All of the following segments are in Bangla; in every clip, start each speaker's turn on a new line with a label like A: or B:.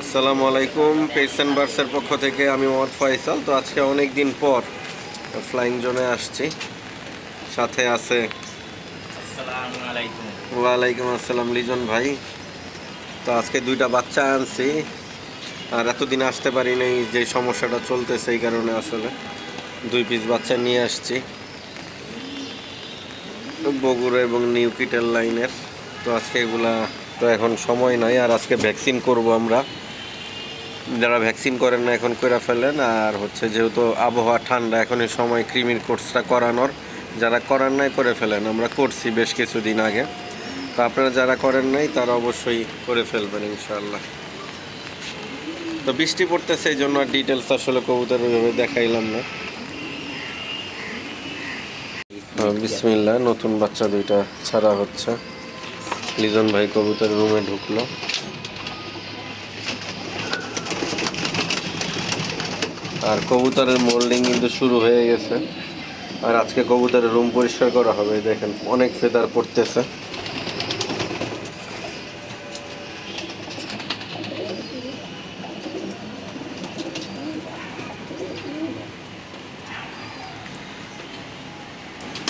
A: আসসালামু আলাইকুম। পেসেন্ট বার্সের পক্ষ থেকে আমি মোহাম্মদ ফয়সাল। তো আজকে অনেক দিন পর ফ্লাইং জোনে আসছি, সাথে আছে
B: আসসালামু আলাইকুম।
A: ওয়ালাইকুম আসসালাম লিজন ভাই। তো আজকে দুইটা বাচ্চা আনছি, আর এতদিন আসতে পারি নাই, যে সমস্যাটা চলতেছে এই কারণে আসলে 2 পিস বাচ্চা নিয়ে আসছি বগুড়া এবং নিউকিটেল লাইনের। তো আজকে এগুলা তো এখন সময় নাই, আর আজকে ভ্যাকসিন করব আমরা। যারা ভ্যাকসিন করেন না এখন করে ফেলেন, আর হচ্ছে যেহেতু আবহাওয়া ঠান্ডা এখন এই সময় ক্রিমির কোর্সটা করানোর, যারা করার নাই করে ফেলেন। আমরা করছি বেশ কিছুদিন আগে, তো আপনারা যারা করেন নাই তারা অবশ্যই করে ফেলবেন ইনশাআল্লাহ। তো বৃষ্টি পড়তেছে এই জন্য আর ডিটেলস আসলে কবুতর ওইভাবে দেখাইলাম না। বিসমিল্লাহ, নতুন বাচ্চা দুইটা ছাড়া হচ্ছে। লিজন ভাই কবুতর রুমে ঢুকলো, আর কবুতরের মোল্ডিং কিন্তু শুরু হয়ে গেছে। আর আজকে কবুতরের রুম পরিষ্কার করা হবে। দেখেন অনেক ফেদার পড়তেছে।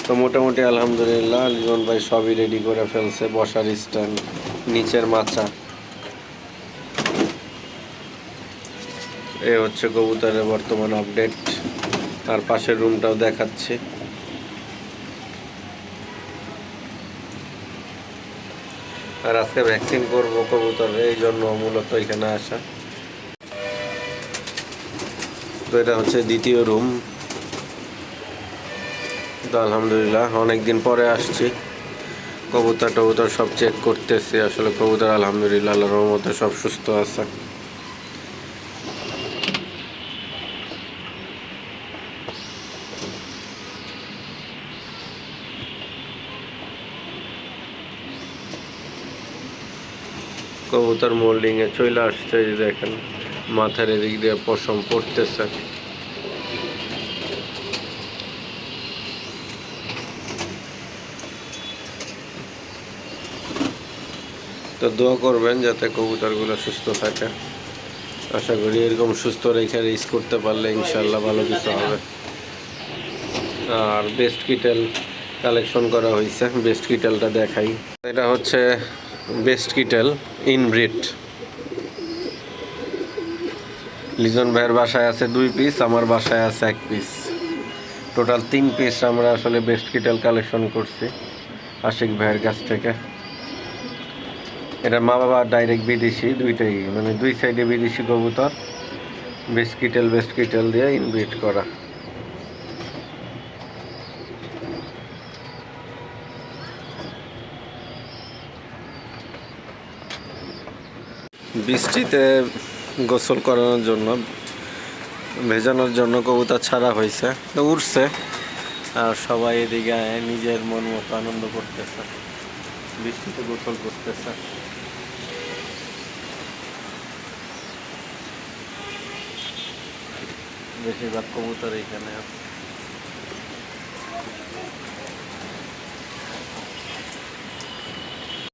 A: তো মোটামুটি আলহামদুলিল্লাহ লিজন ভাই সবই রেডি করে ফেলছে। বসার স্ট্যান্ড, নিচের মাচা, এ হচ্ছে কবুতরের বর্তমান আপডেট। আর পাশের রুমটাও দেখাচ্ছি। আর আজকে ভ্যাকসিন করব কবুতরের, এই জন্য মূলত এখানে আসা। তো এটা হচ্ছে দ্বিতীয় রুম। তো আলহামদুলিল্লাহ অনেকদিন পরে আসছি, কবুতর টবুতর সব চেক করতেছি। আসলে কবুতর আলহামদুলিল্লাহ আল্লাহর রহমতে সব সুস্থ আছে। কবুতর মোল্ডিংয়ে চলে আসছে, এই দেখেন মাথার এদিক দিয়ে পশম পড়তেছে। তো দোয়া করবেন যাতে কবুতরগুলো সুস্থ থাকে। আশা করি এরকম সুস্থ রেখে রেস করতে পারলে ইনশাল্লাহ ভালো কিছু হবে। আর বেস্ট কিটেল কালেকশন করা হয়েছে, বেস্ট কিটেলটা দেখাই। এটা হচ্ছে বেস্ট কিটেল ইনব্রিড। লিজন ভাইয়ের বাসায় আছে 2 পিস, আমার বাসায় আছে 1 পিস। টোটাল 3 পিস আমরা আসলে বেস্ট কিটেল কালেকশন করছি আশিক ভাইয়ের কাছ থেকে। এটা মা বাবা ডাইরেক্ট বিদেশি, দুইটাই মানে দুই সাইডে বিদেশি কবুতর। বেস্ট কিটেল দিয়ে ইনব্রিড করা। বৃষ্টিতে গোসল করানোর জন্য, ভেজানোর জন্য কবুতর ছাড়া হয়েছে। তো উঠছে, আর সবাই এদিকে নিজের মন মতো আনন্দ করতেছে, বৃষ্টিতে গোসল করতেছে। বেশিরভাগ কবুতর এখানে আছে।